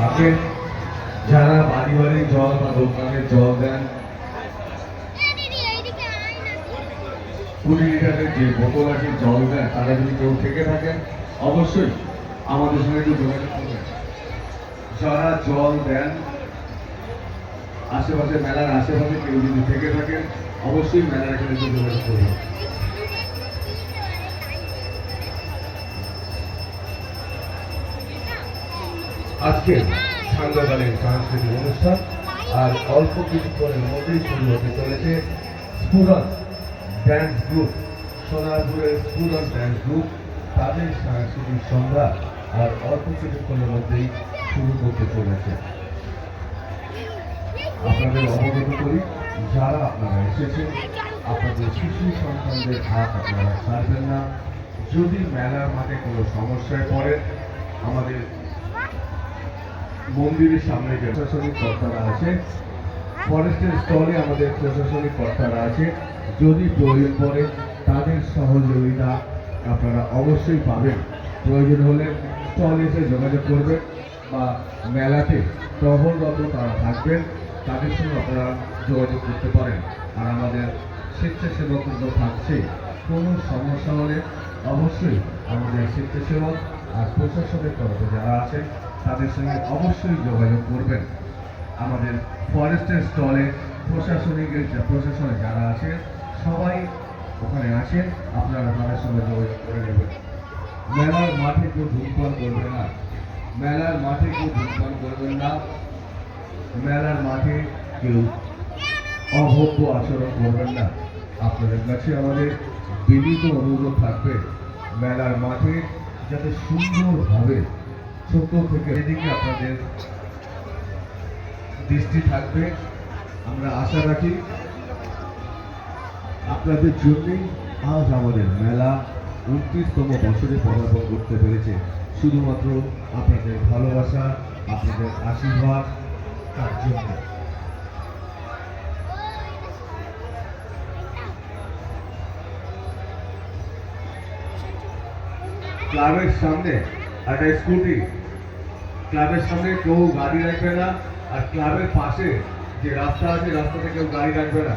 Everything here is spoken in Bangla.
আপনি যারা বাড়ি বাড়ি জল বা দোকানে জল দেন, 20 লিটারের যে বোতল আছে জল দেন, তারা যদি কেউ থেকে থাকেন অবশ্যই আমাদের সঙ্গে একটু যোগাযোগ করবেন। যারা জল দেন আশেপাশে, মেলার আশেপাশে কেউ যদি থেকে থাকেন অবশ্যই মেলার এখানে একটু যোগাযোগ করবেন। আজকে সান্ধ্যকালীন সাংস্কৃতিক অনুষ্ঠান আর অল্প কিছুক্ষণের মধ্যেই শুরু হতে চলেছে স্টুডেন্ট ড্যান্স গ্রুপ, সোনারপুরের স্টুডেন্ট ড্যান্স গ্রুপ তাদের সাংস্কৃতিক সন্ধ্যা আর অল্প কিছুক্ষণের মধ্যেই শুরু করতে চলেছে। আপনাদের অবগত করি, যারা আপনারা এসেছেন আপনাদের শিশু সন্তানদের হাত আপনারা ছাড়বেন না। যদি মেলার মাঠে কোনো সমস্যায় পড়ে আমাদের মন্দিরের সামনে যে প্রশাসনিক কর্তারা আছে, ফরেস্টের স্টলে আমাদের প্রশাসনিক কর্তারা আছে, যদি প্রয়োজন পড়ে তাদের সহযোগিতা আপনারা অবশ্যই পাবেন। প্রয়োজন হলে স্টলে এসে যোগাযোগ করবেন বা মেলাতে টহলরত তারা থাকবেন, তাদের সঙ্গে আপনারা যোগাযোগ করতে পারেন। আর আমাদের স্বেচ্ছাসেবকরা থাকছে, কোনো সমস্যা হলে অবশ্যই আমাদের স্বেচ্ছাসেবক আর প্রশাসনের তরফে যারা আছেন তাদের সঙ্গে অবশ্যই যোগাযোগ করবেন। আমাদের ফরেস্টের স্টলে প্রশাসনে যারা আছে সবাই ওখানে আছেন, আপনারা তাদের সঙ্গে যোগাযোগ করে নেবেন। মেলার মাঠে কেউ ধূমপান করবে না, মেলার মাঠে কেউ ধূমপান করবেন না, মেলার মাঠে কেউ অভব্য আচরণ করবেন না। আপনাদের কাছে আমাদের বিনীত অনুরোধ থাকবে, মেলার মাঠে যাতে সুন্দরভাবে ছোট থেকে এদিকে আপনাদের দৃষ্টি থাকবে। আমরা আশা রাখি আপনাদের জন্যই আজ আমাদের মেলা 29তম বছরে পদার্পণ করতে পেরেছে। শুধুমাত্র আপনাদের ভালোবাসা, আপনাদের আশীর্বাদ, তার জন্য ক্লাবের সামনে একটা স্কুটি, ক্লাবের সামনে কেউ গাড়ি রাখবে না, আর ক্লাবের পাশে যে রাস্তা আছে রাস্তাতে কেউ গাড়ি রাখবে না।